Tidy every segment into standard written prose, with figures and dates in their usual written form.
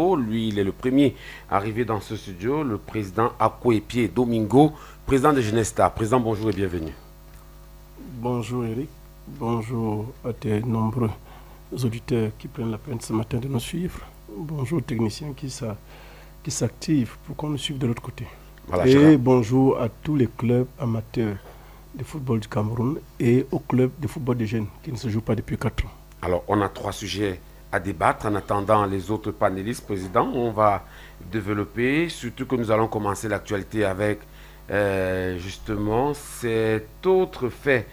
Lui, il est le premier arrivé dans ce studio, le président Akwepié Domingo, président de Genesta. Président, bonjour et bienvenue. Bonjour Eric, bonjour à tes nombreux auditeurs qui prennent la peine ce matin de nous suivre. Bonjour aux techniciens qui s'activent pour qu'on nous suive de l'autre côté. Voilà, et bonjour à tous les clubs amateurs de football du Cameroun et aux clubs de football des jeunes qui ne se jouent pas depuis 4 ans. Alors, on a 3 sujets à débattre en attendant les autres panélistes. Président, on va développer, surtout que nous allons commencer l'actualité avec justement cet autre fait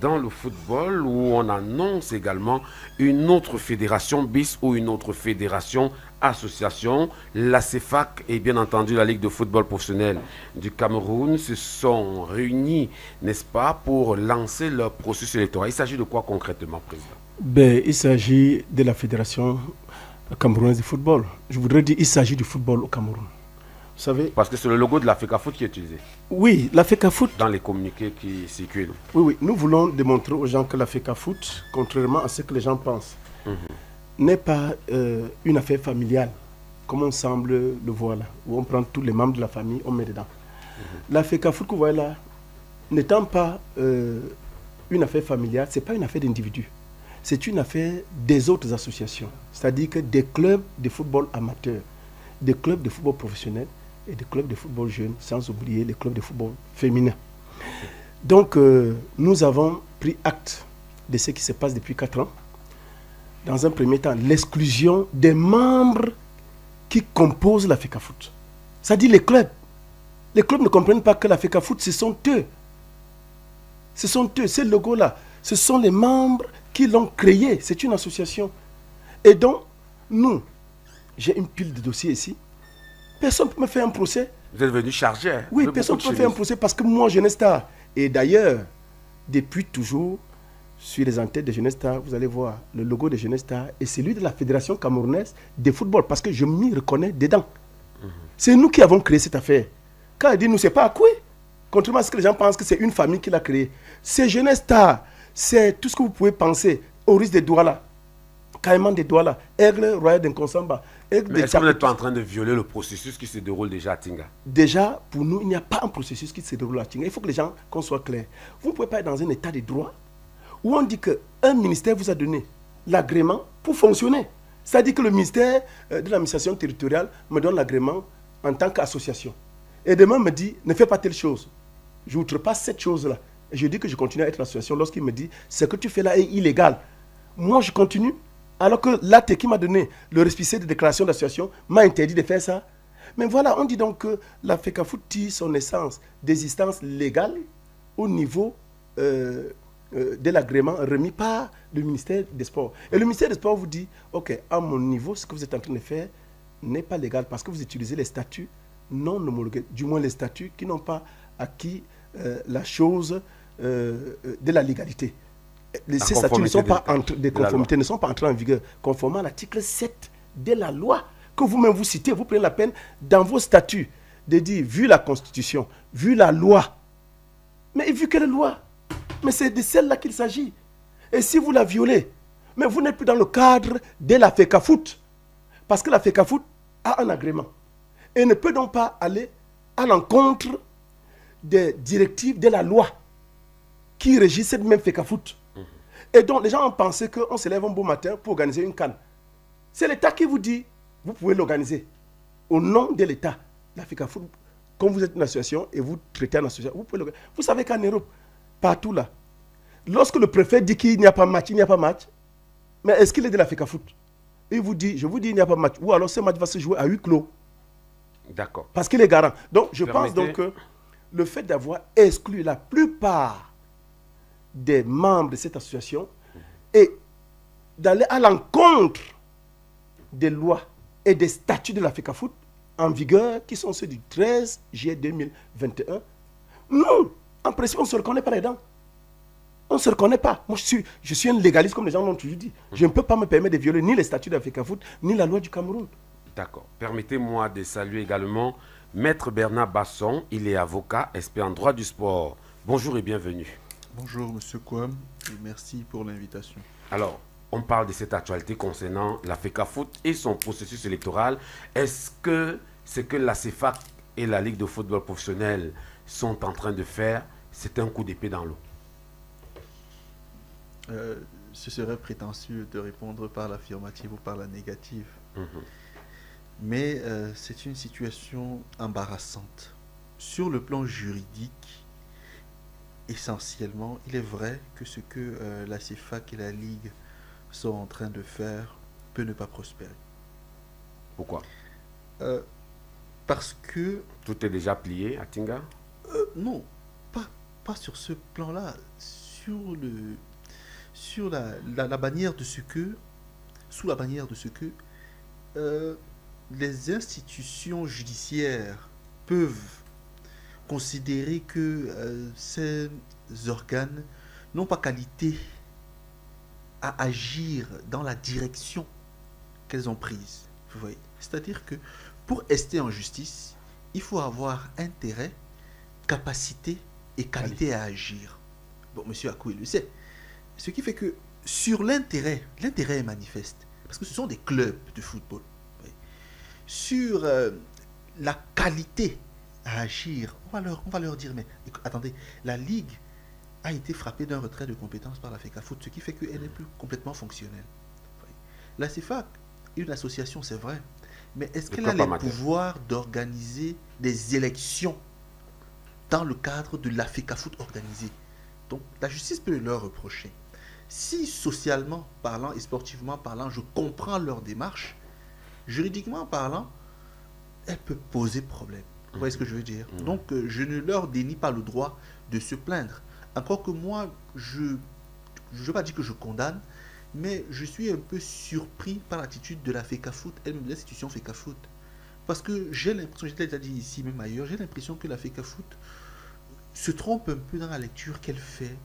dans le football où on annonce également une autre fédération bis ou une autre fédération association. La CEFAC et bien entendu la Ligue de football professionnel du Cameroun se sont réunis, n'est-ce pas, pour lancer leur processus électoral. Il s'agit de quoi concrètement, Président? Il s'agit de la Fédération camerounaise de football. Je voudrais dire il s'agit du football au Cameroun. Vous savez, parce que c'est le logo de la FECAFOOT qui est utilisé. Oui, la FECAFOOT. Dans les communiqués qui circulent. Oui, nous voulons démontrer aux gens que la FECAFOOT, contrairement à ce que les gens pensent, n'est pas une affaire familiale, comme on semble le voir là, où on prend tous les membres de la famille, on met dedans. La FECAFOOT que vous voyez là, n'étant pas une affaire familiale, ce n'est pas une affaire d'individus. C'est une affaire des autres associations, c'est-à-dire que des clubs de football amateurs, des clubs de football professionnel et des clubs de football jeunes, sans oublier les clubs de football féminin. Donc, nous avons pris acte de ce qui se passe depuis 4 ans. Dans un premier temps, l'exclusion des membres qui composent la FECAFOOT. C'est-à-dire les clubs. Les clubs ne comprennent pas que la FECAFOOT, ce sont eux. Ce sont eux, ce logo-là. Ce sont les membres qui l'ont créé. C'est une association. Et donc, nous, j'ai une pile de dossiers ici. Personne ne peut me faire un procès. Vous êtes venu charger. Oui, personne ne peut me faire un procès parce que moi, Genesta, et d'ailleurs, depuis toujours, sur les entêtes de Genesta, vous allez voir le logo de Genesta et celui de la Fédération camerounaise de football parce que je m'y reconnais dedans. C'est nous qui avons créé cette affaire. Quand il dit nous, c'est pas à quoi. Contrairement à ce que les gens pensent que c'est une famille qui l'a créé. C'est Genesta. C'est tout ce que vous pouvez penser au risque des Douala. Caïman des Douala. Aigle royal d'Inkonsamba. Est-ce que vous n'êtes pas en train de violer le processus qui se déroule déjà à Tinga? Déjà, pour nous, il n'y a pas un processus qui se déroule à Tinga. Il faut que les gens, qu'on soit clair. Vous ne pouvez pas être dans un état de droit où on dit qu'un ministère vous a donné l'agrément pour fonctionner. C'est-à-dire que le ministère de l'administration territoriale me donne l'agrément en tant qu'association. Et demain me dit, ne fais pas telle chose. Je n'outrepasse cette chose-là. Et je dis que je continue à être l'association lorsqu'il me dit, ce que tu fais là est illégal. Moi, je continue. Alors que l'acte qui m'a donné le récépissé de déclaration d'association m'a interdit de faire ça. Mais voilà, on dit donc que la FECAFOOT tire son essence d'existence légale au niveau de l'agrément remis par le ministère des Sports. Et le ministère des Sports vous dit, ok, à mon niveau, ce que vous êtes en train de faire n'est pas légal parce que vous utilisez les statuts non homologués, du moins les statuts qui n'ont pas acquis la chose de la légalité. Ces statuts ne sont pas des conformités, ne sont pas entrés en vigueur conformément à l'article 7 de la loi que vous-même vous citez. Vous prenez la peine dans vos statuts de dire, vu la Constitution, vu la loi, mais vu quelle loi? Mais c'est de celle-là qu'il s'agit. Et si vous la violez, mais vous n'êtes plus dans le cadre de la FECAFOOT, parce que la FECAFOOT a un agrément et ne peut donc pas aller à l'encontre des directives de la loi qui régit cette même FECAFOOT. Et donc, les gens ont pensé qu'on se lève un beau matin pour organiser une CAN. C'est l'État qui vous dit, vous pouvez l'organiser. Au nom de l'État, la FECAFOOT, comme vous êtes une association et vous traitez une association, vous pouvez l'organiser. Vous savez qu'en Europe, partout là, lorsque le préfet dit qu'il n'y a pas match, il n'y a pas match, mais est-ce qu'il est de la FECAFOOT? Il vous dit, je vous dis, il n'y a pas match. Ou alors ce match va se jouer à huis clos. D'accord. Parce qu'il est garant. Donc, je pense donc que le fait d'avoir exclu la plupart des membres de cette association et d'aller à l'encontre des lois et des statuts de la FECAFOOT en vigueur, qui sont ceux du 13 juillet 2021, nous, en principe, on ne se reconnaît pas là-dedans. On ne se reconnaît pas. Moi, je suis un légaliste, comme les gens l'ont toujours dit. Je ne peux pas me permettre de violer ni les statuts de la FECAFOOT, ni la loi du Cameroun. D'accord. Permettez-moi de saluer également Maître Bernard Basson. Il est avocat, expert en droit du sport. Bonjour et bienvenue. Bonjour, Monsieur Kouam, et merci pour l'invitation. Alors, on parle de cette actualité concernant la FECAFOOT et son processus électoral. Est-ce que ce que la CEFAC et la Ligue de football professionnel sont en train de faire, c'est un coup d'épée dans l'eau? Ce serait prétentieux de répondre par l'affirmative ou par la négative. Mais c'est une situation embarrassante. Sur le plan juridique, essentiellement, il est vrai que ce que la CEFAC et la Ligue sont en train de faire peut ne pas prospérer. Pourquoi? Parce que... Tout est déjà plié à Tinga? Non, pas sur ce plan-là. Sur la bannière de ce que... Sous la bannière de ce que... les institutions judiciaires peuvent considérer que ces organes n'ont pas qualité à agir dans la direction qu'elles ont prise. Vous voyez, c'est-à-dire que pour rester en justice, il faut avoir intérêt, capacité et qualité à agir. Bon, monsieur Akou, il le sait. Ce qui fait que sur l'intérêt est manifeste. Parce que ce sont des clubs de football. Sur la qualité à agir, on va leur dire, mais attendez, la Ligue a été frappée d'un retrait de compétences par la FECAFOOT, ce qui fait qu'elle n'est plus complètement fonctionnelle. La CEFAC est une association, c'est vrai, mais est-ce qu'elle a le pouvoir d'organiser des élections dans le cadre de la FECAFOOT organisée? Donc la justice peut leur reprocher. Si socialement parlant et sportivement parlant, je comprends leur démarche, juridiquement parlant, elle peut poser problème. Vous voyez ce que je veux dire? Donc, je ne leur dénie pas le droit de se plaindre. Encore que moi, je ne veux pas dire que je condamne, mais je suis un peu surpris par l'attitude de la FECAFOOT, elle-même de l'institution FECAFOOT. Parce que j'ai l'impression, je l'ai déjà dit ici, même ailleurs, j'ai l'impression que la FECAFOOT se trompe un peu dans la lecture qu'elle fait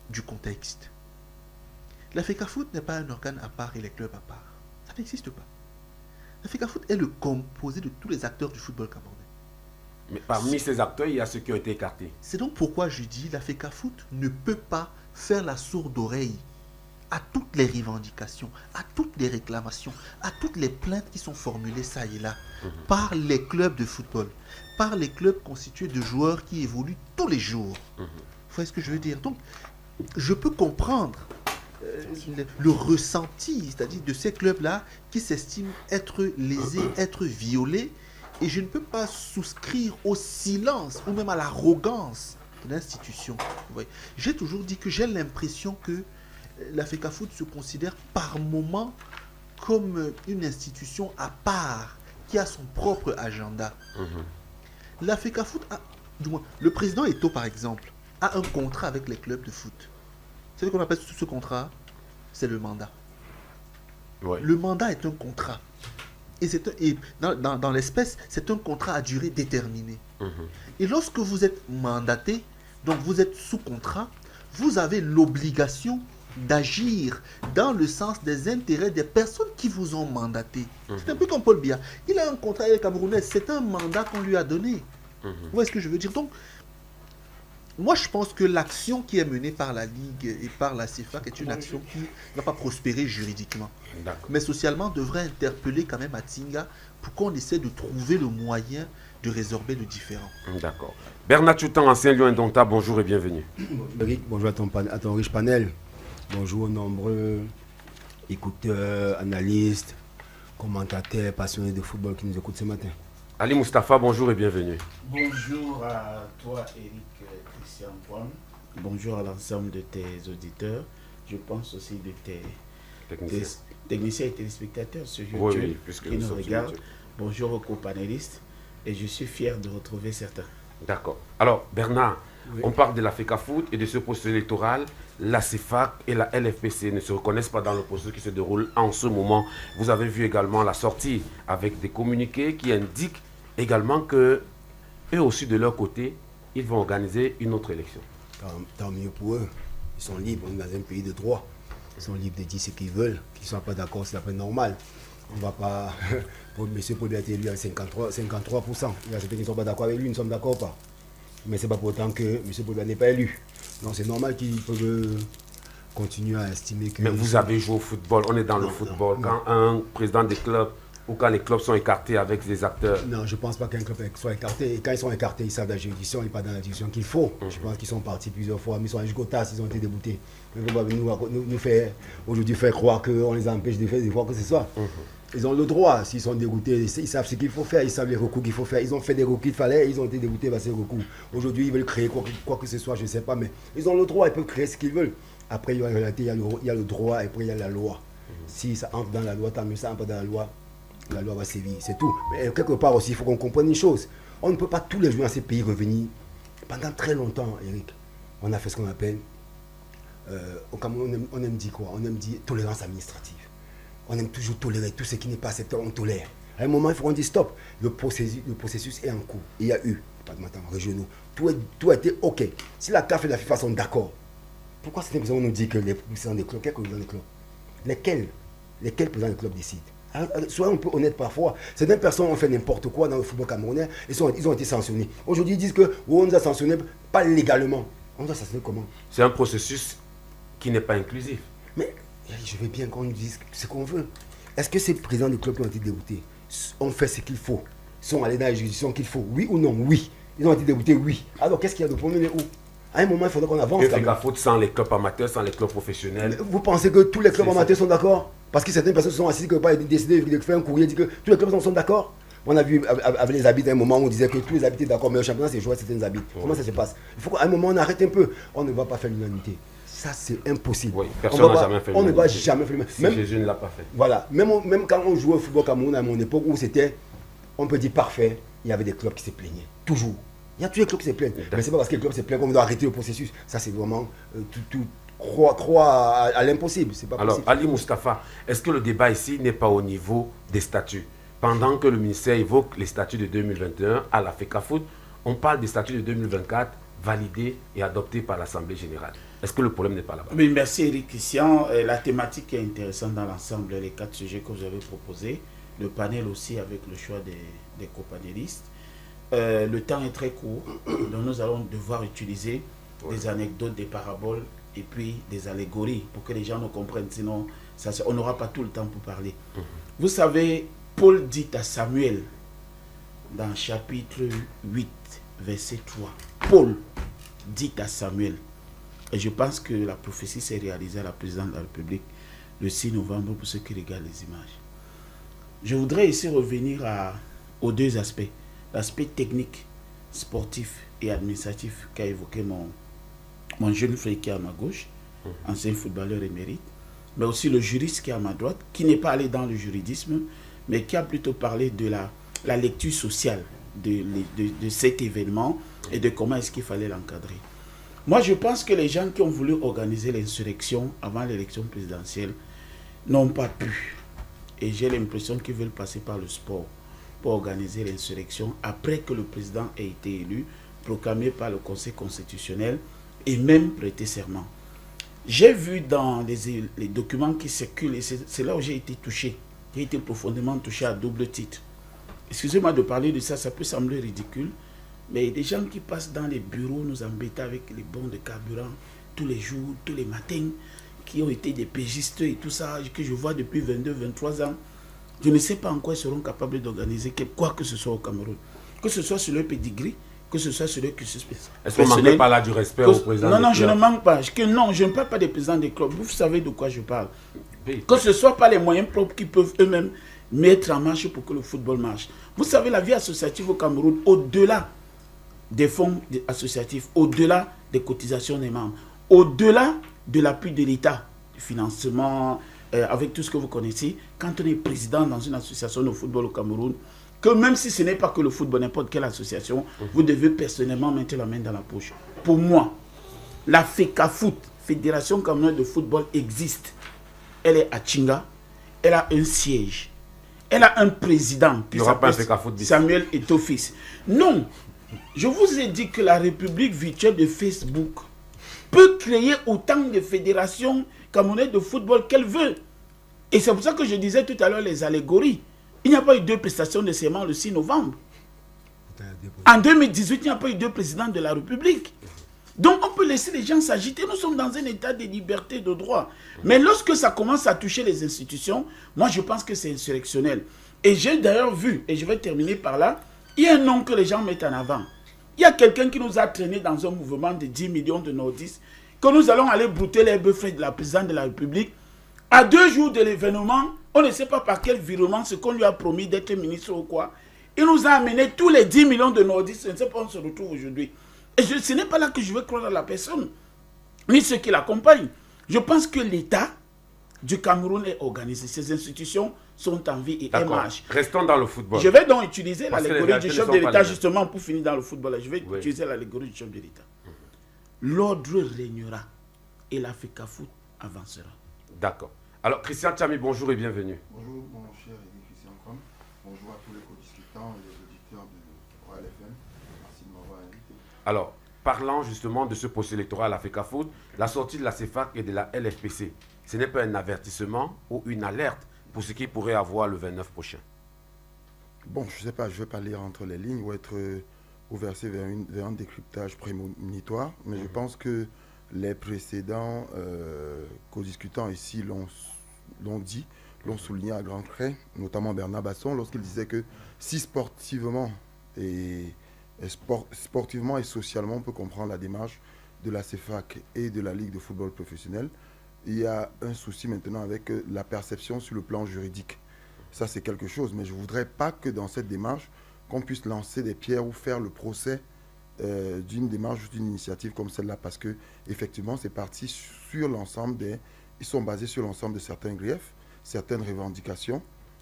du contexte. La FECAFOOT n'est pas un organe à part et les clubs à part. Ça n'existe pas. La FECAFOOT est le composé de tous les acteurs du football camerounais. Mais parmi ces acteurs, il y a ceux qui ont été écartés. C'est donc pourquoi je dis la FECAFOOT ne peut pas faire la sourde oreille à toutes les revendications, à toutes les réclamations, à toutes les plaintes qui sont formulées ça et là par les clubs de football, par les clubs constitués de joueurs qui évoluent tous les jours. Vous voyez ce que je veux dire? Donc, je peux comprendre le ressenti, c'est-à-dire de ces clubs-là qui s'estiment être lésés, être violés, et je ne peux pas souscrire au silence ou même à l'arrogance de l'institution. J'ai toujours dit que j'ai l'impression que la FECAFOOT se considère par moment comme une institution à part qui a son propre agenda. La FECAFOOT a, du moins, le président Eto'o par exemple, a un contrat avec les clubs de foot. Vous savez qu'on appelle ce contrat? C'est le mandat. Ouais. Le mandat est un contrat. Et dans l'espèce, c'est un contrat à durée déterminée. Et lorsque vous êtes mandaté, donc vous êtes sous contrat, vous avez l'obligation d'agir dans le sens des intérêts des personnes qui vous ont mandaté. C'est un peu comme Paul Biya. Il a un contrat avec Camerounais, c'est un mandat qu'on lui a donné. Vous voyez ce que je veux dire? Donc, moi, je pense que l'action qui est menée par la Ligue et par la CEFAC est une action qui ne va pas prospérer juridiquement. Mais socialement, devrait interpeller quand même à Tinga pour qu'on essaie de trouver le moyen de résorber le différend. D'accord. Bernard Choutan, ancien Lion Indomptable, bonjour et bienvenue. Eric, bonjour à ton riche panel. Bonjour aux nombreux écouteurs, analystes, commentateurs, passionnés de football qui nous écoutent ce matin. Ali Mustafa, bonjour et bienvenue. Bonjour à toi, Eric Christian Poin. Bonjour à l'ensemble de tes auditeurs. Je pense aussi de tes techniciens et téléspectateurs sur YouTube qui nous regardent. Bonjour aux co-panélistes. Et je suis fier de retrouver certains. D'accord. Alors, Bernard, on parle de la FECAFOOT et de ce processus électoral. La CEFAC et la LFPC ne se reconnaissent pas dans le processus qui se déroule en ce moment. Vous avez vu également la sortie avec des communiqués qui indiquent également que eux aussi de leur côté, ils vont organiser une autre élection. Tant mieux pour eux. Ils sont libres, on est dans un pays de droit. Ils sont libres de dire ce qu'ils veulent. Qu'ils ne soient pas d'accord, c'est la peine normale. On ne va pas... M. Paul Biya a été élu à 53%. Il y a certains qui ne sont pas d'accord avec lui, nous ne sommes d'accord pas. Mais ce n'est pas pour autant que M. Paul Biya n'est pas élu. Donc c'est normal qu'ils peuvent continue à estimer que... Mais vous avez joué au football, on est dans le football. Quand un président des clubs ou quand les clubs sont écartés avec des acteurs... Non, je ne pense pas qu'un club soit écarté. Et quand ils sont écartés, ils savent la juridiction et pas dans la direction qu'il faut. Je pense qu'ils sont partis plusieurs fois, mais ils sont allés jusqu'au TAS, ils ont été déboutés. Nous faire aujourd'hui faire croire qu'on les empêche de faire des fois que ce soit. Ils ont le droit, s'ils sont dégoûtés, ils savent ce qu'il faut faire, ils savent les recours qu'il faut faire. Ils ont fait des recours qu'il fallait, ils ont été dégoûtés par ces recours. Aujourd'hui, ils veulent créer quoi que ce soit, je ne sais pas, mais ils ont le droit, ils peuvent créer ce qu'ils veulent. Après, il y a le droit et après, il y a la loi. Si ça entre dans la loi, tant mieux, ça entre dans la loi va sévir, c'est tout. Mais quelque part aussi, il faut qu'on comprenne une chose. On ne peut pas tous les jours dans ces pays revenir. Pendant très longtemps, Eric, on a fait ce qu'on appelle, au Cameroun, on aime dire quoi? On aime dire tolérance administrative. On aime toujours tolérer tout ce qui n'est pas acceptable, on tolère. À un moment, il faut qu'on dise stop. Le processus est en cours. Il y a eu, départements régionaux, tout a été OK. Si la CAF et la FIFA sont d'accord, pourquoi cette impression nous dit que les présidents des clubs, quelques présidents des clubs, lesquels présidents des clubs décident? Soyons un peu honnêtes parfois. Certaines personnes ont fait n'importe quoi dans le football camerounais et ils ont été sanctionnés. Aujourd'hui, ils disent que on nous a sanctionnés, pas légalement. On nous a sanctionnés comment? C'est un processus qui n'est pas inclusif. Mais je veux bien qu'on nous dise ce qu'on veut. Est-ce que ces présidents du club qui ont été dégoûtés ont fait ce qu'il faut? Sont allés dans les juridictions qu'il faut? Oui ou non? Oui. Ils ont été dégoûtés? Oui. Alors qu'est-ce qu'il y a de problème et où? À un moment, il faudra qu'on avance. Que fait la faute sans les clubs amateurs, sans les clubs professionnels? Vous pensez que tous les clubs amateurs sont d'accord? Parce que certaines personnes se sont assises, que pas décidé de faire un courrier, dit que tous les clubs sont d'accord. On a vu avec les arbitres à un moment où on disait que tous les arbitres étaient d'accord, mais au championnat, c'est joué à certains arbitres. Comment ça se passe? Il faut qu'à un moment, on arrête un peu. On ne va pas faire l'unanimité. Ça, c'est impossible. Oui, personne n'a jamais fait l'unanimité. On ne va jamais faire l'unanimité. Si Jésus ne l'a pas fait. Voilà. Même quand on jouait au football Cameroun à mon époque, où c'était, on peut dire parfait, il y avait des clubs qui se plaignaient. Toujours. Il y a tous les clubs qui se plaignent. Mais ce n'est pas parce que les clubs se plaignent qu'on doit arrêter le processus. Ça, c'est vraiment croire à l'impossible. Alors, Ali Moustapha, est-ce que le débat ici n'est pas au niveau des statuts? Pendant que le ministère évoque les statuts de 2021 à la FECAFOOT, on parle des statuts de 2024 validés et adoptés par l'Assemblée générale. Est-ce que le problème n'est pas là-bas? Oui, merci Eric Christian. La thématique est intéressante dans l'ensemble, les 4 sujets que vous avez proposés. Le panel aussi avec le choix des copanélistes. Le temps est très court, donc nous allons devoir utiliser des anecdotes, des paraboles et puis des allégories pour que les gens nous comprennent. Sinon, on n'aura pas tout le temps pour parler. Vous savez, Paul dit à Samuel, dans chapitre 8, verset 3, Paul dit à Samuel, et je pense que la prophétie s'est réalisée à la présidente de la République le 6 novembre pour ceux qui regardent les images. Je voudrais ici revenir aux deux aspects. L'aspect technique, sportif et administratif qu'a évoqué mon jeune frère qui est à ma gauche, ancien footballeur émérite, mais aussi le juriste qui est à ma droite, qui n'est pas allé dans le juridisme, mais qui a plutôt parlé de la lecture sociale de cet événement et de comment est-ce qu'il fallait l'encadrer. Moi, je pense que les gens qui ont voulu organiser l'insurrection avant l'élection présidentielle n'ont pas pu. Et j'ai l'impression qu'ils veulent passer par le sport pour organiser l'insurrection après que le président ait été élu, proclamé par le Conseil constitutionnel et même prêté serment. J'ai vu dans les documents qui circulent, et c'est là où j'ai été touché. J'ai été profondément touché à double titre. Excusez-moi de parler de ça, ça peut sembler ridicule, mais des gens qui passent dans les bureaux nous embêtent avec les bons de carburant tous les jours, tous les matins, qui ont été des pégistes et tout ça, que je vois depuis 22, 23 ans. Je ne sais pas en quoi ils seront capables d'organiser quoi que ce soit au Cameroun. Que ce soit sur le pedigree, que ce soit sur le cursus personnel. Est-ce qu'on ne manque pas là du respect au président des clubs? Non, je ne manque pas. Non, je ne parle pas des présidents des clubs. Vous savez de quoi je parle. Que ce soit pas les moyens propres qu'ils peuvent eux-mêmes mettre en marche pour que le football marche. Vous savez, la vie associative au Cameroun, au-delà des fonds associatifs, au-delà des cotisations des membres, au-delà de l'appui de l'État, du financement, avec tout ce que vous connaissez, quand on est président dans une association de football au Cameroun, que même si ce n'est pas que le football, n'importe quelle association, vous devez personnellement mettre la main dans la poche. Pour moi, la FECAFOOT, Fédération Camerounaise de Football, existe. Elle est à Tchinga, elle a un siège, elle a un président qui s'appelle Samuel Eto'o-Fils. Non, je vous ai dit que la République virtuelle de Facebook peut créer autant de fédérations camerounaises de football qu'elle veut. Et c'est pour ça que je disais tout à l'heure les allégories. Il n'y a pas eu 2 prestations de serment le 6 novembre. En 2018, il n'y a pas eu 2 présidents de la République. Donc on peut laisser les gens s'agiter. Nous sommes dans un état de liberté, de droit. Mais lorsque ça commence à toucher les institutions, moi je pense que c'est insurrectionnel. Et j'ai d'ailleurs vu, et je vais terminer par là, il y a un nom que les gens mettent en avant. Il y a quelqu'un qui nous a traîné dans un mouvement de 10 millions de nordistes, que nous allons aller brouter les bœufs de la présidente de la République. À 2 jours de l'événement, on ne sait pas par quel virement, ce qu'on lui a promis d'être ministre ou quoi. Il nous a amené tous les 10 millions de nordistes. Je ne sais pas où on se retrouve aujourd'hui. Et ce n'est pas là que je veux croire à la personne, ni ceux qui l'accompagnent. Je pense que l'État du Cameroun est organisé. Ces institutions sont en vie et elles marchent. Restons dans le football. Je vais donc utiliser l'allégorie du chef de l'État, justement, pour finir dans le football. Je vais utiliser l'allégorie du chef de l'État. L'ordre régnera et l'Africa Foot avancera. D'accord. Alors, Christian Tchami, bonjour et bienvenue. Bonjour, mon cher Christian Krom. Bonjour à tous les co-discutants et les auditeurs de Royal FM. Merci de m'avoir invité. Alors, parlant justement de ce processus électoral Africa Foot, la sortie de la CEFAC et de la LFPC, ce n'est pas un avertissement ou une alerte pour ce qui pourrait avoir le 29 prochain? Bon, je ne sais pas, je ne vais pas lire entre les lignes ou être versé vers un décryptage prémonitoire, mais je pense que les précédents co-discutants ici l'ont dit, l'ont souligné à grands traits, notamment Bernard Basson, lorsqu'il disait que si sportivement et socialement on peut comprendre la démarche de la CEFAC et de la Ligue de football professionnel, il y a un souci maintenant avec la perception sur le plan juridique. Ça, c'est quelque chose, mais je ne voudrais pas que dans cette démarche, qu'on puisse lancer des pierres ou faire le procès d'une démarche, d'une initiative comme celle-là, parce que effectivement, c'est parti sur l'ensemble ils sont basés sur l'ensemble de certains griefs, certaines revendications,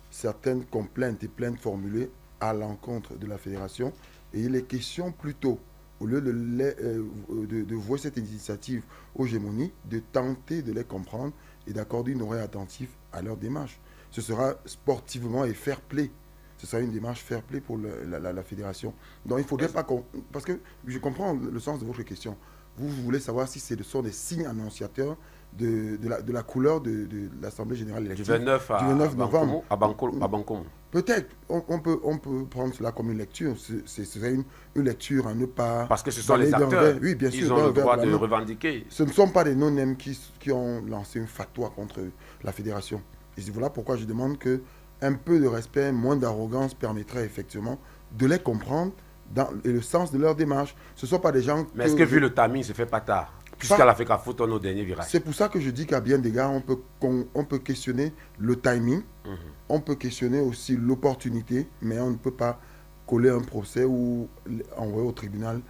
certaines complaintes et plaintes formulées à l'encontre de la fédération. Et il est question plutôt, au lieu de voir cette initiative aux gémonies, de tenter de les comprendre et d'accorder une oreille attentive à leur démarche. Ce sera sportivement et fair play. Ce sera une démarche fair play pour la fédération. Donc il ne faudrait pas qu'on... Parce que je comprends le sens de votre question. Vous voulez savoir si ce sont des signes annonciateurs de la couleur de l'Assemblée générale élective. Du 29 novembre. À Bankomo. Peut-être, on peut prendre cela comme une lecture. Ce serait une lecture à ne pas... Parce que ce sont les acteurs. Oui, bien sûr. Ils ont le droit de revendiquer. Ce ne sont pas des non-nèmes qui ont lancé une fatwa contre la fédération. Et voilà pourquoi je demande qu'un peu de respect, moins d'arrogance permettrait effectivement de les comprendre et le sens de leur démarche. Ce ne sont pas des gens... Mais est-ce que vu le timing, se fait pas tard? Puisqu'à l'Africa Foot, on est au dernier virage. C'est pour ça que je dis qu'à bien des gars, on peut questionner le timing, on peut questionner aussi l'opportunité, mais on ne peut pas coller un procès ou envoyer au tribunal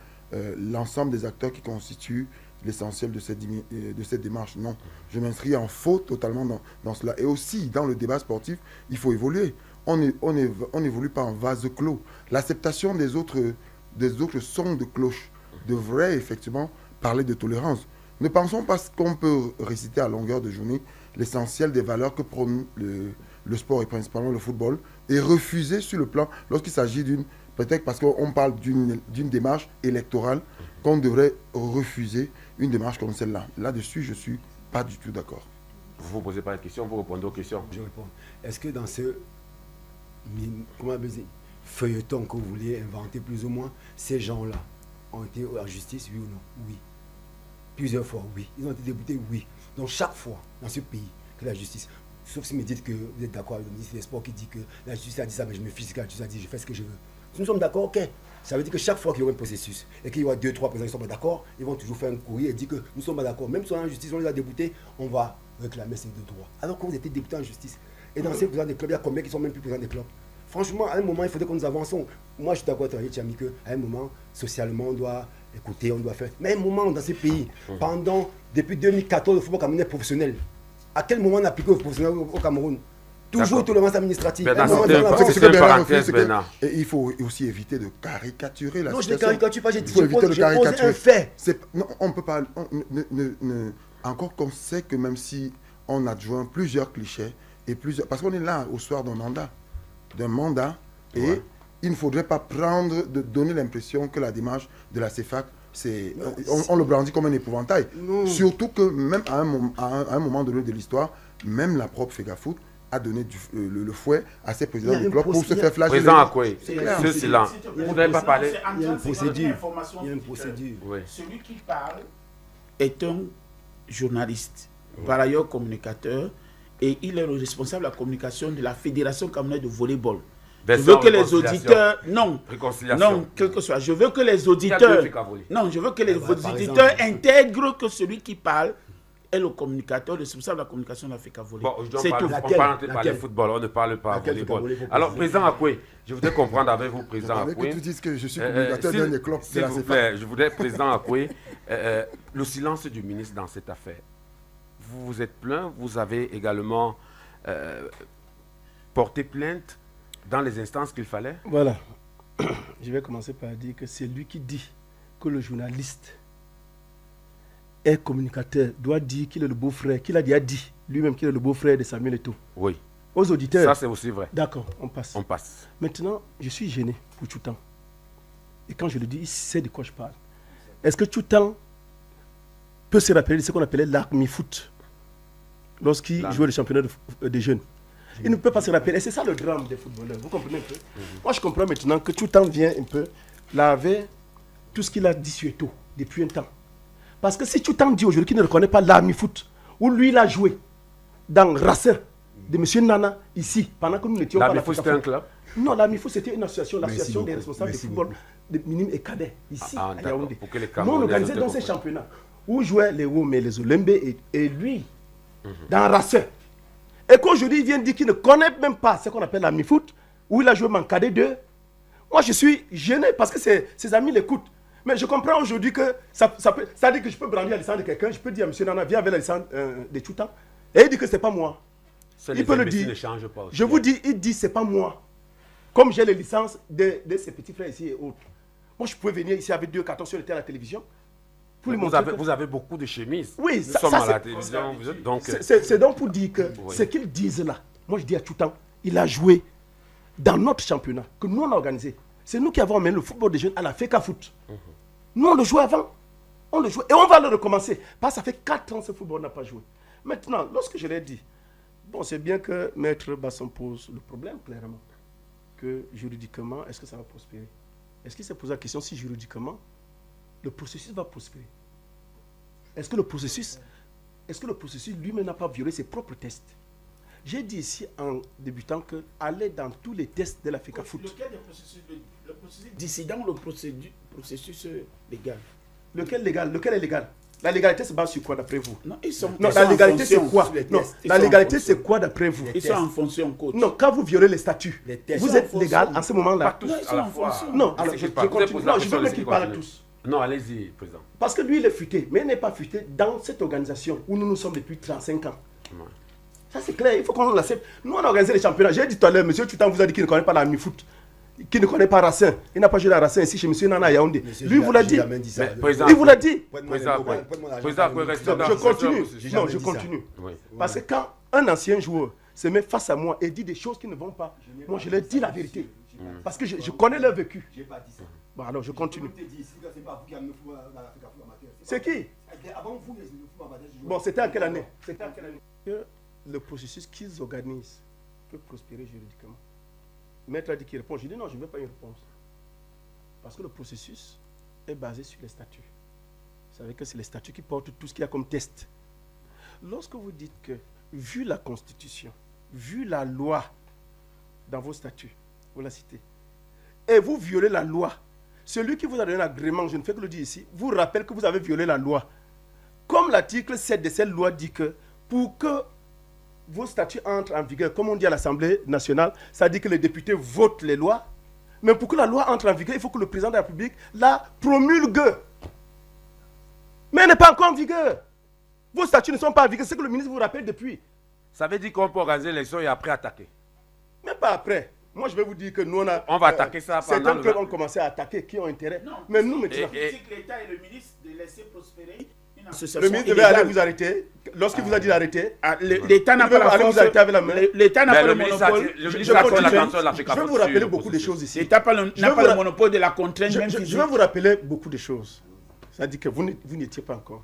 l'ensemble des acteurs qui constituent l'essentiel de cette démarche. Non, je m'inscris en faux totalement dans cela. Et aussi, dans le débat sportif, il faut évoluer. On n'évolue pas en vase clos. L'acceptation des autres sons de cloche devrait effectivement parler de tolérance. Ne pensons pas qu'on peut réciter à longueur de journée l'essentiel des valeurs que prône le sport et principalement le football et refuser sur le plan, lorsqu'il s'agit peut-être parce qu'on parle d'une démarche électorale, qu'on devrait refuser une démarche comme celle-là. Là-dessus, je ne suis pas du tout d'accord. Vous ne posez pas de questions, vous répondez aux questions. Je réponds. Est-ce que dans ce feuilleton que vous vouliez inventer plus ou moins, ces gens-là ont été en justice, oui ou non? Oui. Plusieurs fois, oui. Ils ont été déboutés, oui. Donc chaque fois dans ce pays que la justice, sauf si vous me dites que vous êtes d'accord avec le ministre des Sports qui dit que la justice a dit ça, mais je me fie, la justice a dit je fais ce que je veux. Si nous sommes d'accord, ok. Ça veut dire que chaque fois qu'il y aura un processus et qu'il y aura 2-3 présidents qui ne sont pas d'accord, ils vont toujours faire un courrier et dire que nous ne sommes pas d'accord. Même si on est en justice, on les a déboutés, on va réclamer ces deux droits. Alors que vous êtes déboutés en justice. Et dans ces présidents des clubs, il y a combien qui sont même plus présidents des clubs? Franchement, à un moment, il faudrait que nous avançons. Moi, je suis d'accord avec Tchami qu'à un moment, socialement, on doit écouter, on doit faire. Mais à un moment, dans ces pays, depuis 2014, le football camerounais est professionnel. À quel moment on a appliqué le professionnel au Cameroun? Toujours tolérance administrative. Et il faut aussi éviter de caricaturer la situation. Non, je ne caricature pas, j'ai posé un fait. Non, on ne peut pas... encore qu'on sait que même si on adjoint plusieurs clichés, parce qu'on est là au soir d'un mandat, et il ne faudrait pas donner l'impression que la démarche de la CEFAC, on le brandit comme un épouvantail. Non. Surtout que même à un moment donné de l'histoire, même la propre FEGAFOOT a donné le fouet à ses présidents de club pour se faire flageller. Président Akoué, ce silence. Vous n'avez pas parlé. Il y a une procédure. Il y a une procédure. Oui. Celui qui parle est un journaliste, par ailleurs communicateur, et il est le responsable de la communication de la Fédération camerounaise de volleyball. Je veux que les auditeurs, non, quel que soit, je veux que les auditeurs, non, je veux que les auditeurs intègrent que celui qui parle est le communicateur, le responsable de la communication de l'Africa Volley. Bon, on parle de football, on ne parle pas de volleyball. Alors, président Akoué, je voudrais comprendre avec vous, président Akoué. Que tu dises que je suis communicateur d'un des clubs de la CFA. Je voudrais, président Akoué, le silence du ministre dans cette affaire. Vous vous êtes plaint, vous avez également porté plainte dans les instances qu'il fallait. Voilà. Je vais commencer par dire que c'est lui qui dit que le journaliste est communicateur, doit dire qu'il est le beau-frère, qu'il a déjà dit lui-même qu'il est le beau-frère de Samuel Eto'o. Oui. Aux auditeurs. Ça, c'est aussi vrai. D'accord, on passe. On passe. Maintenant, je suis gêné pour Tchoutan. Et quand je le dis, il sait de quoi je parle. Est-ce que Tchoutan peut se rappeler de ce qu'on appelait l'Army Foot lorsqu'il jouait le championnat des jeunes? Il ne peut pas se rappeler. Et c'est ça le drame des footballeurs. Vous comprenez un peu? Moi, je comprends maintenant que Tchoutan vient un peu laver tout ce qu'il a dit sur Eto'o depuis un temps. Parce que si Tchoutan dit aujourd'hui qu'il ne reconnaît pas l'Army Foot, où lui, il a joué dans Racing de M. Nana, ici, pendant que nous n'étions pas... L'Army Foot, c'était un club? Non, l'Army Foot, c'était une association, l'association des responsables de football de minimes et cadets, ici, à Yaoundé. Nous, on organisait dans ces championnats, où jouaient les Wome et les Olembe, et lui, dans Racing. Et qu'aujourd'hui, il vient dire qu'il ne connaît même pas ce qu'on appelle l'Army Foot, où il a joué en cadet 2. Moi, je suis gêné parce que ses amis l'écoutent. Mais je comprends aujourd'hui que ça dit que je peux brandir la licence de quelqu'un, je peux dire à M. Nana, viens avec la licence de Tchoutan. Et il dit que ce n'est pas moi. Il peut le dire. Je vous dis, il dit c'est pas moi. Comme j'ai les licences de ses petits frères ici et autres. Moi, je pouvais venir ici avec 2 cartons sur le terrain à la télévision. Vous avez beaucoup de chemises. Oui, nous sommes à la télévision. C'est donc pour dire que ce qu'ils disent là, moi je dis à Tchoutan, il a joué dans notre championnat que nous on a organisé. C'est nous qui avons amené le football des jeunes à la FECA Foot. Nous, on le jouait avant. On le jouait. Et on va le recommencer. Parce que ça fait 4 ans que ce football n'a pas joué. Maintenant, lorsque je l'ai dit, bon, c'est bien que Maître Basson pose le problème, clairement. Que juridiquement, est-ce que ça va prospérer? Est-ce qu'il s'est posé la question si juridiquement, le processus va prospérer? Est-ce que le processus lui-même n'a pas violé ses propres tests? J'ai dit ici en débutant que aller dans tous les tests de la FECA Foot. Lequel des processus, le processus dissident ou le processus légal? Lequel légal? Lequel est légal? La légalité se base sur quoi d'après vous? Non, la légalité c'est quoi? Non, la légalité c'est quoi d'après vous? Ils sont en fonction, coach. Non, quand vous violez les statuts, vous êtes légal en ce moment-là. Pas tous à la fois. Non, alors je continue. Non, je veux qu'ils parlent tous. Non, allez-y, président. Parce que lui, il est futé, mais il n'est pas futé dans cette organisation où nous sommes depuis 35 ans. Ouais. Ça, c'est clair, il faut qu'on l'accepte. Nous, on a organisé les championnats. J'ai dit tout à l'heure, monsieur Tchoutan vous a dit qu'il ne connaît pas l'Army Foot, qu'il ne connaît pas Racing. Il n'a pas joué à Racing ici chez monsieur Nana Yaoundé. Lui, il vous l'a dit. Il vous l'a dit. Je continue. Non, je continue. Parce que quand un ancien joueur se met face à moi et dit des choses qui ne vont pas, moi, je leur dis la vérité. Parce que je connais leur vécu. Je n'ai pas dit ça. Bon, alors, je continue. C'est qui? Bon, c'était en quelle année? C'était en quelle année? Que le processus qu'ils organisent peut prospérer juridiquement. Maître a dit qu'il répond. Je dis non, je ne veux pas une réponse. Parce que le processus est basé sur les statuts. Vous savez que c'est les statuts qui portent tout ce qu'il y a comme test. Lorsque vous dites que, vu la Constitution, vu la loi dans vos statuts, vous la citez, et vous violez la loi, celui qui vous a donné l'agrément, je ne fais que le dire ici, vous rappelle que vous avez violé la loi. Comme l'article 7 de cette loi dit que pour que vos statuts entrent en vigueur, comme on dit à l'Assemblée nationale, ça dit que les députés votent les lois. Mais pour que la loi entre en vigueur, il faut que le président de la République la promulgue. Mais elle n'est pas encore en vigueur. Vos statuts ne sont pas en vigueur, c'est que le ministre vous rappelle depuis. Ça veut dire qu'on peut organiser l'élection et après attaquer. Mais pas après. Moi, je vais vous dire que nous, on va attaquer ça pendant certains clubs ont commencé à attaquer, qui ont intérêt. Non, mais nous, maintenant... L'État et le ministre de laisser prospérer une association. Le ministre devait aller vous arrêter. Lorsqu'il vous a dit d'arrêter, l'État n'a pas la force. L'État n'a pas le monopole. Je vais vous rappeler beaucoup de choses ici. L'État n'a pas le monopole de la contrainte. Je vais vous rappeler beaucoup de choses. Ça dit que vous n'étiez pas encore.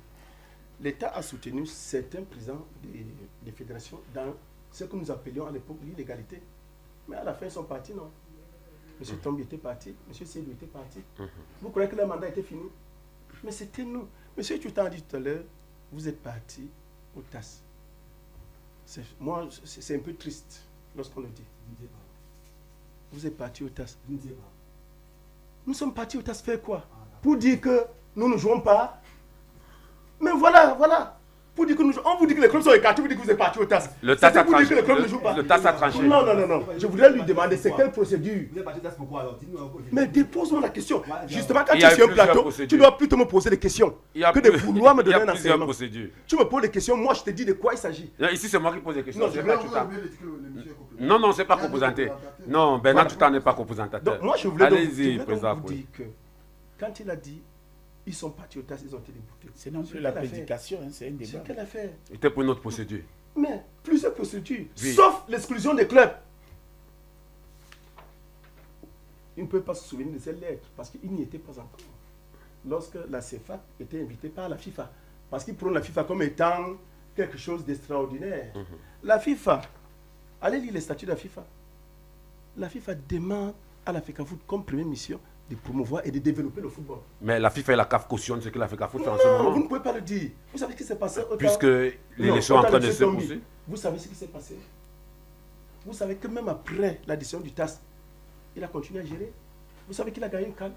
L'État a soutenu certains présidents des fédérations dans ce que nous appelions à l'époque l'illégalité. Mais à la fin, ils sont partis, non? M. Tombi était parti, M. Seydou était parti. Vous croyez que le mandat était fini? Mais c'était nous. M. Tutan a dit tout à l'heure, vous êtes parti au TAS. Moi, c'est un peu triste lorsqu'on le dit. Vous êtes parti au TAS. Nous sommes partis au TAS faire quoi? Pour dire que nous ne jouons pas. Mais voilà, voilà. Pour dire que nous jouons. On vous dit que les clubs sont écartés, vous dites que vous êtes partis au TAS. Le TAS a tranché. Le TAS a tranché. Non, non, non, non. Je voudrais lui demander c'est quelle procédure. Vous êtes parti au TAS pourquoi alors? Mais dépose-moi la question. Justement, quand Il tu y a es sur un plusieurs plateau, procédures. tu dois plutôt me poser des questions que de vouloir me donner un enseignement. Tu me poses des questions, moi je te dis de quoi il s'agit. Ici, c'est moi qui pose des questions. Non, c'est pas Tutan. Non, c'est pas composanté. Non, Bernard Tutan n'est pas composentateur. Donc moi je voulais Allez-y, donc président. vous dire que quand il a dit ils sont partis au TAS, ils ont été déboutés. C'est non plus la prédication, hein, c'est un débat. C'est quelle affaire? C'était pour une autre procédure. Mais plusieurs procédures, Oui. sauf l'exclusion des clubs. Il ne peut pas se souvenir de cette lettre parce qu'il n'y était pas encore. Lorsque la CFA était invitée par la FIFA, parce qu'ils prennent la FIFA comme étant quelque chose d'extraordinaire. La FIFA, allez lire les statuts de la FIFA. La FIFA demande à la FECAFOOT comme première mission de promouvoir et de développer le football. Mais la FIFA et la CAF cautionnent ce que la FECAFOOT fait en ce Non, vous moment. ne pouvez pas le dire. Vous savez ce qui s'est passé au Puisque temps- l'élection Non, est en train au temps de M. se Tombi. poursuivre. Vous savez ce qui s'est passé? Vous savez que même après la décision du TAS, il a continué à gérer. Vous savez qu'il a gagné une canne.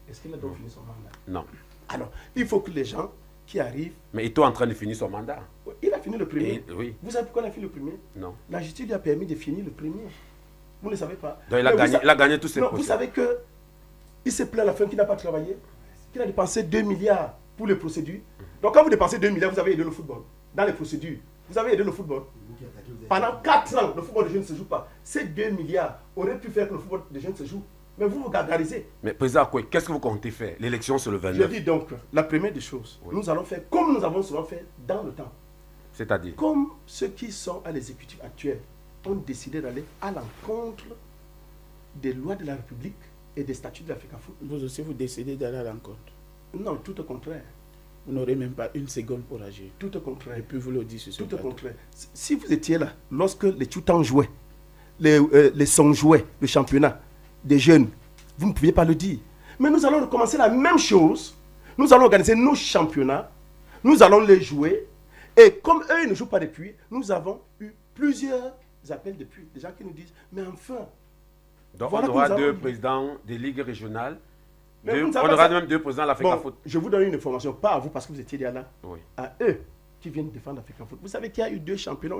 Est-ce qu'il a donc fini son mandat? Non. Alors, il faut que les gens qui arrivent... Mais il est en train de finir son mandat. Il a fini le premier. Oui. Vous savez pourquoi il a fini le premier? Non. La justice lui a permis de finir le premier. Vous ne le savez pas. Donc il a Mais gagné, vous il a gagné tous ses Non, procès. vous savez que il s'est plaint à la fin qu'il n'a pas travaillé, qu'il a dépensé 2 milliards pour les procédures. Donc quand vous dépensez 2 milliards, vous avez aidé le football. Dans les procédures, vous avez aidé le football. Pendant 4 ans, le football des jeunes ne se joue pas. Ces 2 milliards auraient pu faire que le football des jeunes se joue. Mais vous vous gargarisez. Mais président Koué, qu'est-ce que vous comptez faire? L'élection, c'est le Je 29. dis donc, la première des choses, Oui. nous allons faire comme nous avons souvent fait dans le temps. C'est-à-dire? Comme ceux qui sont à l'exécutif actuel ont décidé d'aller à l'encontre des lois de la République et des statuts de la FECAFOOT. Vous aussi, vous décidez d'aller à l'encontre. Non, tout au contraire. Vous n'aurez même pas une seconde pour agir. Tout au contraire. Et puis vous le dites sur ce Tout au plateau. contraire. Si vous étiez là, lorsque les Tutans jouaient, les Sons jouaient, le championnat des jeunes, vous ne pouviez pas le dire. Mais nous allons recommencer la même chose. Nous allons organiser nos championnats. Nous allons les jouer. Et comme eux, ils ne jouent pas depuis, nous avons eu plusieurs appels depuis. Des gens qui nous disent, mais enfin, Donc Voilà on que aura nous avons- deux présidents des ligues régionales. Mais Deux- vous ne on savez aura pas ça. même deux présidents de la bon, FECAFOOT. je vous donne une information, pas à vous parce que vous étiez là, Oui. à eux qui viennent défendre l'Afrique Foot. Vous savez qu'il y a eu 2 championnats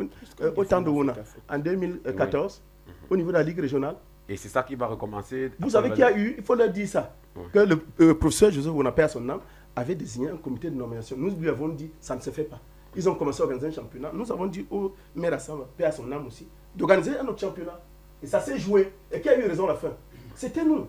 au temps de Wona, en 2014, au niveau de la Ligue régionale. Et c'est ça qui va recommencer. Vous après savez le qu'il y a eu, il faut leur dire ça, que le professeur Joseph Wona, paix à son âme, avait désigné un comité de nomination. Nous lui avons dit, ça ne se fait pas. Ils ont commencé à organiser un championnat. Nous avons dit au maire Assamba, paix à son âme aussi, d'organiser un autre championnat. Et ça s'est joué. Et qui a eu raison à la fin? C'était nous.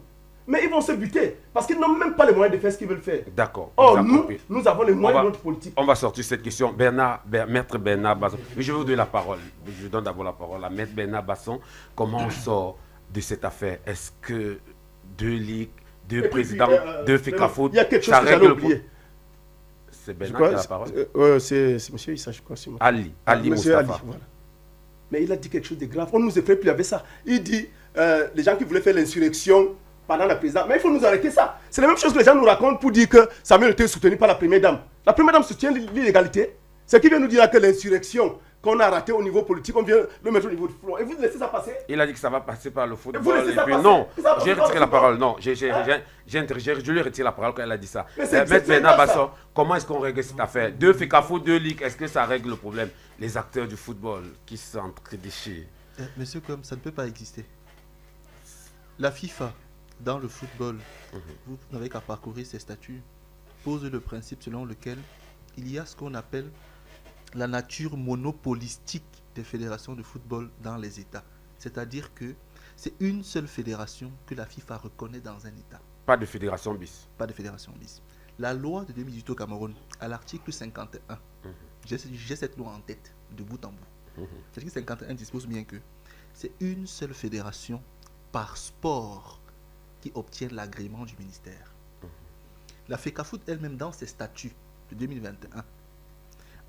Mais ils vont se buter parce qu'ils n'ont même pas les moyens de faire ce qu'ils veulent faire. D'accord. Or, vous avez nous, compris. nous avons les moyens va- de notre politique. On va sortir cette question. Maître Bernard Basson. Mais je vais vous donner la parole. Je donne d'abord la parole à Maître Bernard Basson. Comment on sort de cette affaire? Est-ce que 2 ligues, 2 Et puis, présidents, 2 FECAFOOT, il y a quelque chose ça que j'allais règle le oublier. C'est Je Bernard crois, qui a la parole. c'est monsieur Issa, je crois. c'est moi. Ali Monsieur Moustapha. Ali, voilà. Mais il a dit quelque chose de grave. On nous effraie plus avec ça. Il dit, les gens qui voulaient faire l'insurrection pendant la présidence, mais il faut nous arrêter ça. C'est la même chose que les gens nous racontent pour dire que Samuel était soutenu par la première dame. La première dame soutient l'illégalité. C'est qui vient nous dire là que l'insurrection qu'on a ratée au niveau politique, on vient le mettre au niveau du front. Et vous laissez ça passer? Il a dit que ça va passer par le Et vous football. laissez Et ça puis passer. non, Ça va j'ai passer retiré par la le parole. Non, Hein? je lui retire la parole quand elle a dit ça. Mais c'est Maître c'est Bernard pas ça. Basson, comment est-ce qu'on règle cette affaire? 2 FECAFOOT, 2 ligues, est-ce que ça règle le problème? Les acteurs du football qui s'entre-déchirent. Monsieur Comme, ça ne peut pas exister. La FIFA, dans le football, vous n'avez qu'à parcourir ses statuts, pose le principe selon lequel il y a ce qu'on appelle la nature monopolistique des fédérations de football dans les États. C'est-à-dire que c'est une seule fédération que la FIFA reconnaît dans un État. Pas de fédération bis. Pas de fédération bis. La loi de 2018 au Cameroun, à l'article 51, j'ai cette loi en tête, de bout en bout. L'article 51 dispose bien que c'est une seule fédération par sport qui obtient l'agrément du ministère. La FECAFOOT elle-même, dans ses statuts de 2021,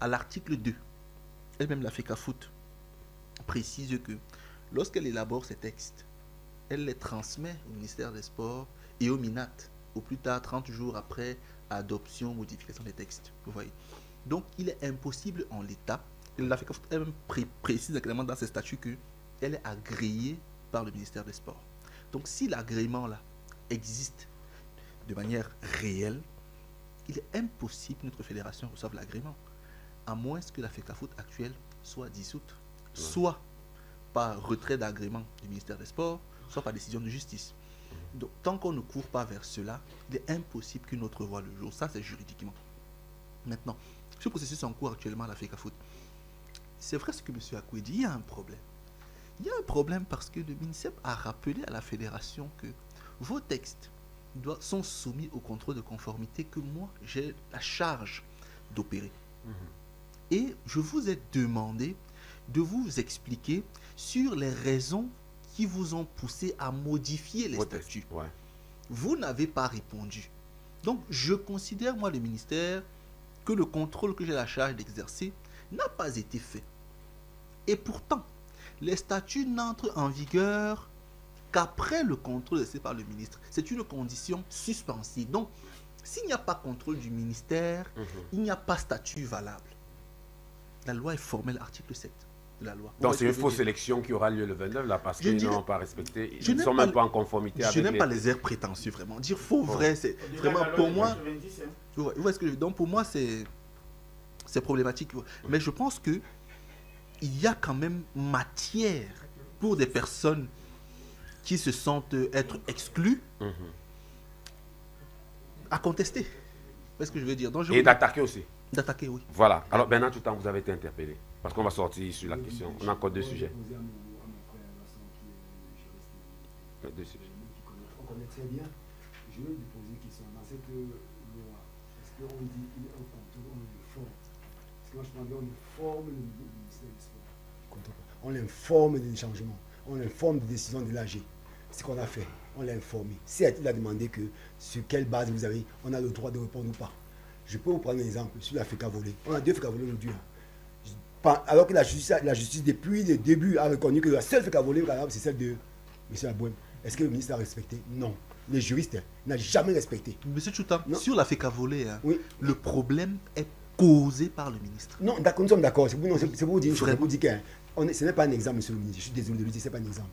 à l'article 2, elle-même la FECAFOOT précise que lorsqu'elle élabore ces textes, elle les transmet au ministère des Sports et au MINAT, au plus tard 30 jours après adoption, modification des textes. Vous voyez. Donc, il est impossible en l'état, la FECAFOOT elle-même précise clairement dans ses statuts qu'elle est agréée par le ministère des Sports. Donc, si l'agrément là existe de manière réelle, il est impossible que notre fédération reçoive l'agrément, à moins que la FECAFOOT actuelle soit dissoute, soit par retrait d'agrément du ministère des Sports, soit par décision de justice. Donc, tant qu'on ne court pas vers cela, il est impossible qu'une autre voie le jour. Ça, c'est juridiquement. Maintenant, ce processus en cours actuellement à la FECAFOOT, c'est vrai ce que M. Akoué dit, il y a un problème. Il y a un problème parce que le MINSEP a rappelé à la fédération que vos textes sont soumis au contrôle de conformité que moi, j'ai la charge d'opérer. Et je vous ai demandé de vous expliquer sur les raisons qui vous ont poussé à modifier les statuts. Vous n'avez pas répondu. Donc, je considère, moi, le ministère, que le contrôle que j'ai la charge d'exercer n'a pas été fait. Et pourtant, les statuts n'entrent en vigueur qu'après le contrôle laissé par le ministre. C'est une condition suspensive. Donc, s'il n'y a pas contrôle du ministère, il n'y a pas statut valable. La loi est formelle, article 7 de la loi. Donc c'est une fausse élection qui aura lieu le 29 là parce qu'ils n'ont pas respecté, ils ne sont même pas en conformité avec je n'aime pas les airs prétentieux vraiment. Dire faux, vrai, c'est vraiment pour moi. Donc pour moi c'est problématique. Mais je pense que il y a quand même matière pour des personnes qui se sentent être exclues à contester. C'est ce que je veux dire. Donc, et d'attaquer aussi. D'attaquer, oui. Voilà. Alors, Bernard, tout le temps, vous avez été interpellé. Parce qu'on va sortir sur la question. On a encore deux sujets. Deux sujets. On connaît très bien. Je vais lui poser une question. Dans cette loi, est-ce qu'on dit qu'il y a un contrôle, on l'informe? Parce que moi, je pense qu'on informe le ministère des Sports. On l'informe des changements. On l'informe des décisions de l'AG. C'est ce qu'on a fait. On l'a informé. Si il a demandé que sur quelle base vous avez, on a le droit de répondre ou pas. Je peux vous prendre un exemple sur la FECA volée. On a deux FECA volées aujourd'hui. Alors que la justice, depuis le début, a reconnu que la seule FECA volée, c'est celle de M. Abouem. Est-ce que le ministre a respecté? Non. Les juristes n'ont jamais respecté. Monsieur Chouta, sur la FECA volée, le problème est causé par le ministre. Non, d'accord, nous sommes d'accord. C'est pour vous dire que ce n'est pas un exemple, monsieur le ministre. Je suis désolé de le dire, ce n'est pas un exemple.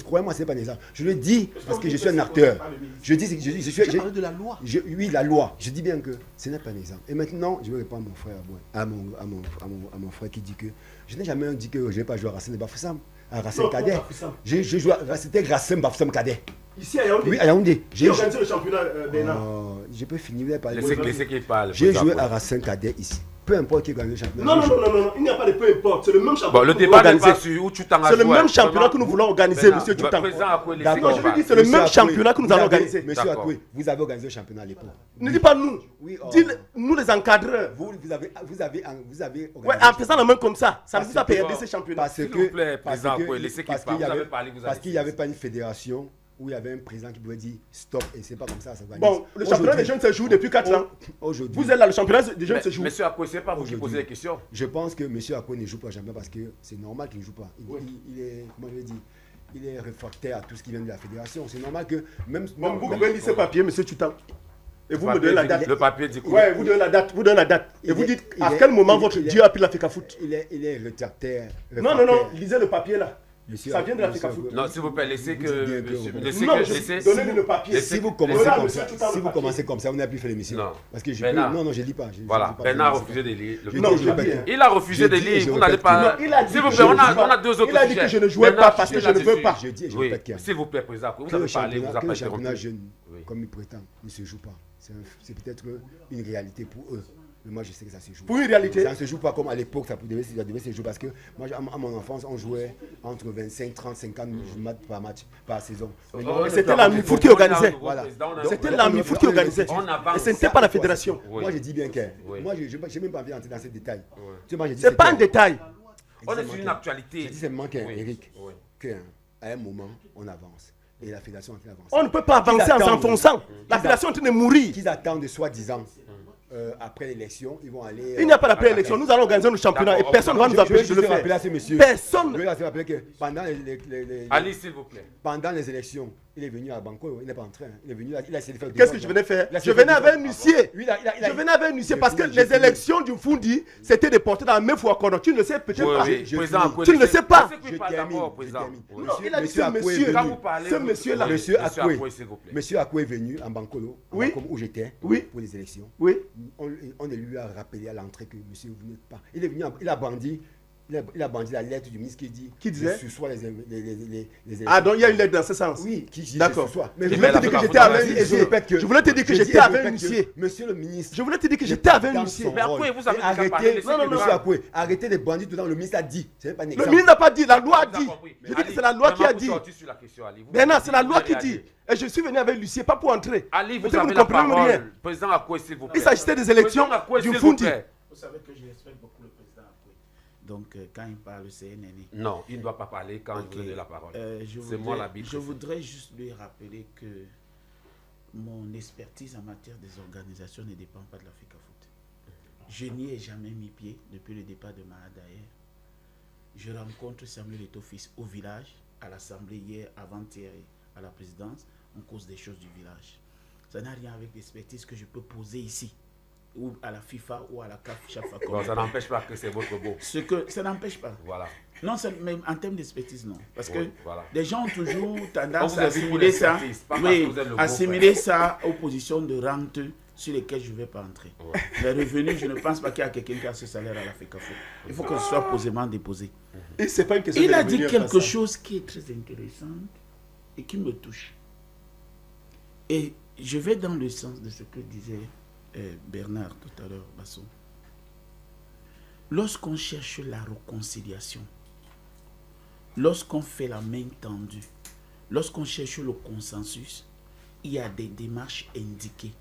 Croyez-moi, ce n'est pas un exemple. Je le dis parce que je suis un acteur. Je dis, je parle de la loi. Oui, la loi. Je dis bien que ce n'est pas un exemple. Et maintenant, je vais répondre à mon frère, à mon frère qui dit que je n'ai jamais dit que je ne vais pas jouer à Racine de Bafoussam, à Racine Cadet. J'ai joué à Racine Bafoussam Cadet. Ici à Yaoundé. Oui, à Yaoundé. J'ai organisé le championnat Bénin. Je peux finir par laissez qu'il parle. J'ai joué à Racine Cadet ici. Peu importe qui gagne le championnat. Non, il n'y a pas de peu importe. C'est le même championnat. Bon, le débat n'est pas sur où tu t'en as. C'est le même championnat que nous voulons organiser, monsieur Toutan. D'accord, je veux dire, c'est le même championnat que nous allons organiser. Monsieur Akoué, vous avez organisé le championnat à l'époque. Ne dis pas nous. Dis nous les encadreurs. Vous avez organisé. Ouais, en faisant la main comme ça ne vous a perdu ce championnat. S'il vous plaît, président Akoué, laissez qu'il parle. Vous avez parlé, vous avez. Parce qu'il n'y avait pas une fédération où il y avait un président qui pouvait dire stop et c'est pas comme ça, ça va. Bon, le championnat des jeunes se joue depuis 4 ans. Vous êtes là, le championnat des jeunes se joue. Monsieur Akoué, c'est pas vous qui posez les questions. Je pense que monsieur Akoué ne joue pas jamais parce que c'est normal qu'il ne joue pas. Il est, comment je vais dire, il est réfractaire à tout ce qui vient de la fédération. C'est normal que même. Bon, vous pouvez lire ce papier, monsieur Toutan. Et vous me donnez la date. Le papier dit quoi? Ouais, vous donnez la date. Et vous dites à quel moment votre Dieu a pris la FECAFOOT. Il est rétractaire. Non, lisez le papier là. Ça vient de la FECAFOOT. Non, s'il vous plaît, laissez que. Donnez-le le papier. Si vous commencez comme ça, vous n'avez plus fait l'émission. Non. Parce que je ne lis pas. Voilà, Bernard a refusé de lire. Il a refusé de lire. Vous n'allez pas. S'il vous plaît, on a deux autres sujets. Il a dit que je ne jouais pas parce que je ne veux pas. S'il vous plaît, président, vous avez parlé, vous avez pas le championnat jeune, comme il prétend, ne se joue pas. C'est peut-être une réalité pour eux. Mais moi, je sais que ça se joue. Pour une réalité. Ça ne se joue pas comme à l'époque, ça devait se jouer. Parce que moi, à mon enfance, on jouait entre 25, 30, 50 matchs par saison. C'était la MIFOOT qui organisait. Voilà. C'était la MIFOOT qui organisait. Et ce n'était pas la fédération. Moi, je dis bien que. Moi, je n'ai même pas envie d'entrer dans ces détails. Ce n'est pas un détail. On est sur une actualité. Je dis seulement qu'Éric, qu'à un moment, on avance. Et la fédération est en train d'avancer. On ne peut pas avancer en s'enfonçant. La fédération est en train de mourir. Qu'ils attendent de soi-disant après l'élection, ils vont aller... Il n'y a pas d'après l'élection. Nous allons organiser nos championnats et personne ne va nous empêcher de le faire. Personne. Je vais rappeler que pendant Ali, s'il vous plaît. Pendant les élections, il est venu à Banco, il n'est pas en train. Il est venu, il a essayé de faire... Qu'est-ce que je venais faire? Je venais avec un huissier. Je venais avec un huissier parce que les élections du Fundi, c'était déporté dans la même fois. Tu ne le sais peut-être pas. Tu ne le sais pas. Non, il a dit ce monsieur-là. Monsieur Akwe est venu à Bankolo, où j'étais, pour les élections. Oui. On lui a rappelé à l'entrée que monsieur, vous n'êtes pas. Il est venu, il a bandit la lettre du ministre qui disait qui disait soit les élections. Ah, donc il y a une lettre dans ce sens. Oui, qui disait d'accord. Mais je voulais te dire que j'étais avec un huissier. Je voulais te dire que j'étais avec un huissier. Monsieur le ministre. Je voulais te dire que j'étais avec un huissier. Mais après, vous avez arrêté. Non, monsieur Akwe, arrêtez les bandits dedans. Le ministre a dit. Le ministre n'a pas dit, la loi a dit. Je dis que c'est la loi qui a dit. Mais non, c'est la loi qui dit. Et je suis venu avec l'huissier, pas pour entrer. Ali, vous avez la parole. Président Akwe, s'il vous plaît. Il s'agissait des élections du Fundi. Vous savez que je respecte beaucoup le président Akwe. Donc, quand il parle, c'est un ennemi. Non, il ne doit pas parler quand il veut de la parole. C'est moi l'habitude. Je voudrais juste lui rappeler que mon expertise en matière des organisations ne dépend pas de l'Africa Foot. Je n'y ai jamais mis pied depuis le départ de Maha d'ailleurs. Je rencontre Samuel Eto'o-Fils au village, à l'Assemblée hier, avant-hier, à la présidence, en cause des choses du village. Ça n'a rien avec l'expertise que je peux poser ici, ou à la FIFA, ou à la CAF, chaque fois. Bon, ça n'empêche pas que c'est votre beau. Ça n'empêche pas. Voilà. Non, mais en termes d'expertise, non. Parce que voilà. les gens ont toujours tendance à assimiler ça aux positions de rente sur lesquelles je ne vais pas entrer. Ouais. Les revenus, je ne pense pas qu'il y a quelqu'un qui a ce salaire à l'Africa Foot. Il faut que ce soit posément déposé. Et c'est pas une question Il a dit quelque chose qui est très intéressant et qui me touche. Et je vais dans le sens de ce que disait Bernard tout à l'heure, Basso. Lorsqu'on cherche la réconciliation, lorsqu'on fait la main tendue, lorsqu'on cherche le consensus, il y a des démarches indiquées.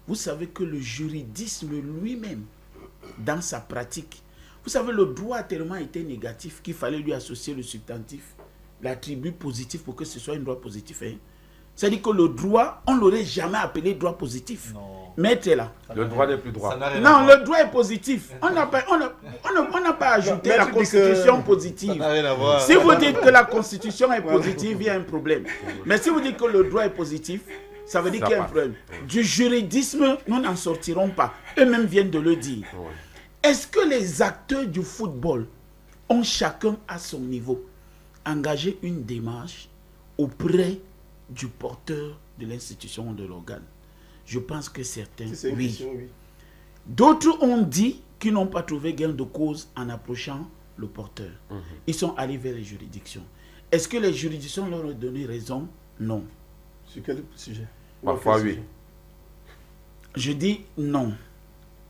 Vous savez que le juridisme lui-même, dans sa pratique, vous savez, le droit a tellement été négatif qu'il fallait lui associer le substantif, l'attribut positif pour que ce soit un droit positif. Hein. C'est-à-dire que le droit, on ne l'aurait jamais appelé droit positif. Non. Maître est là. Le droit n'est plus droit. Non, le droit est positif. On n'a pas ajouté la constitution positive. Si vous dites que la constitution est positive, il y a un problème. Mais si vous dites que le droit est positif, ça veut dire qu'il y a un problème. Du juridisme, nous n'en sortirons pas. Eux-mêmes viennent de le dire. Est-ce que les acteurs du football ont chacun à son niveau engagé une démarche auprès du porteur de l'institution ou de l'organe? Je pense que certains, oui. D'autres ont dit qu'ils n'ont pas trouvé gain de cause en approchant le porteur. Ils sont allés vers les juridictions. Est-ce que les juridictions leur ont donné raison? Non. Sur quel sujet? Parfois, oui. Je dis non.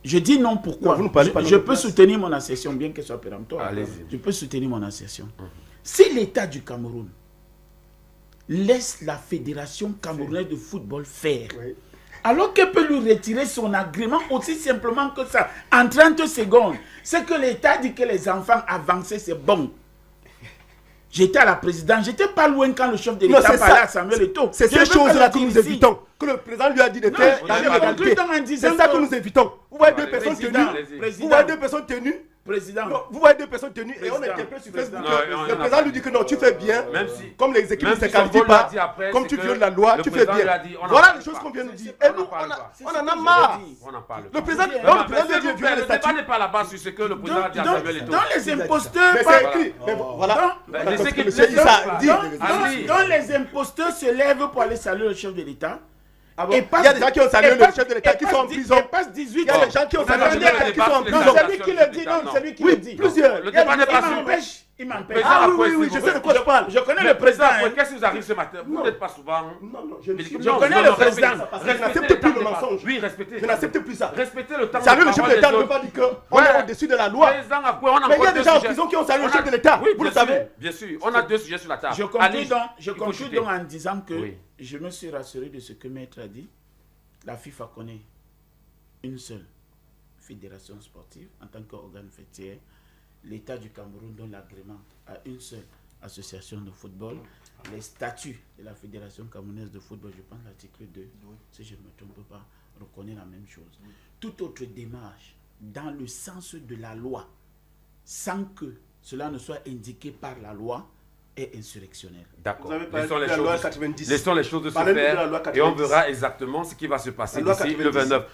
Je dis non, pourquoi? Non, je peux soutenir mon assertion, bien qu'elle soit péremptoire. Je peux soutenir mon assertion. Si l'État du Cameroun laisse la Fédération camerounaise de football faire, alors qu'elle peut lui retirer son agrément aussi simplement que ça, en 30 secondes, c'est que l'État dit que les enfants avancés, c'est bon. J'étais à la présidence, j'étais pas loin quand le chef de l'État parlait à Samuel Eto'o. C'est ces choses-là que nous évitons, que le président lui a dit de faire. C'est ça que nous évitons. Vous voyez deux personnes tenues. Vous voyez deux personnes tenues. Président. Non, vous voyez deux personnes tenues et on interprète sur Facebook. Le président lui dit que non, tu fais bien. Comme les équipes ne se qualifient pas, comme tu violes la loi, tu fais bien. Voilà les choses qu'on vient nous dire. Et nous, on en a marre. Le président lui a dit de violer les statuts. Ne n'est pas là-bas sur ce que le président a dit à Samuel Eto'o. Dans les imposteurs. Mais c'est écrit. Voilà. Dans les imposteurs se lèvent pour aller saluer le chef de l'État. Il y a des gens qui ont salué le chef de l'État qui sont en prison. Il y a des gens qui ont salué le chef de l'État qui sont en prison. C'est lui qui le dit, non, c'est lui qui le dit. Plusieurs. Le débat n'est pas sûr. Il m'empêche. Ah oui, je sais de quoi je parle. Je connais le président. Qu'est-ce qui vous arrive ce matin? Vous n'êtes pas souvent. Non, je connais le président. Je n'accepte plus le mensonge. Oui, respectez. Je n'accepte plus ça. Respectez le temps. Saluer le chef de l'État ne veut pas dire qu'on est au-dessus de la loi. Mais il y a des gens en prison qui ont salué le chef de l'État. Vous le savez. Bien sûr. On a deux sujets sur la table. Je conclue donc en disant que je me suis rassuré de ce que Maître a dit. La FIFA connaît une seule fédération sportive en tant qu'organe fêtière. L'État du Cameroun donne l'agrément à une seule association de football, les statuts de la Fédération camerounaise de football, je pense l'article 2, si je ne me trompe pas, reconnaît la même chose. Toute autre démarche dans le sens de la loi, sans que cela ne soit indiqué par la loi, est insurrectionnel. D'accord. Laissons les choses de se faire et on verra exactement ce qui va se passer d'ici le 29.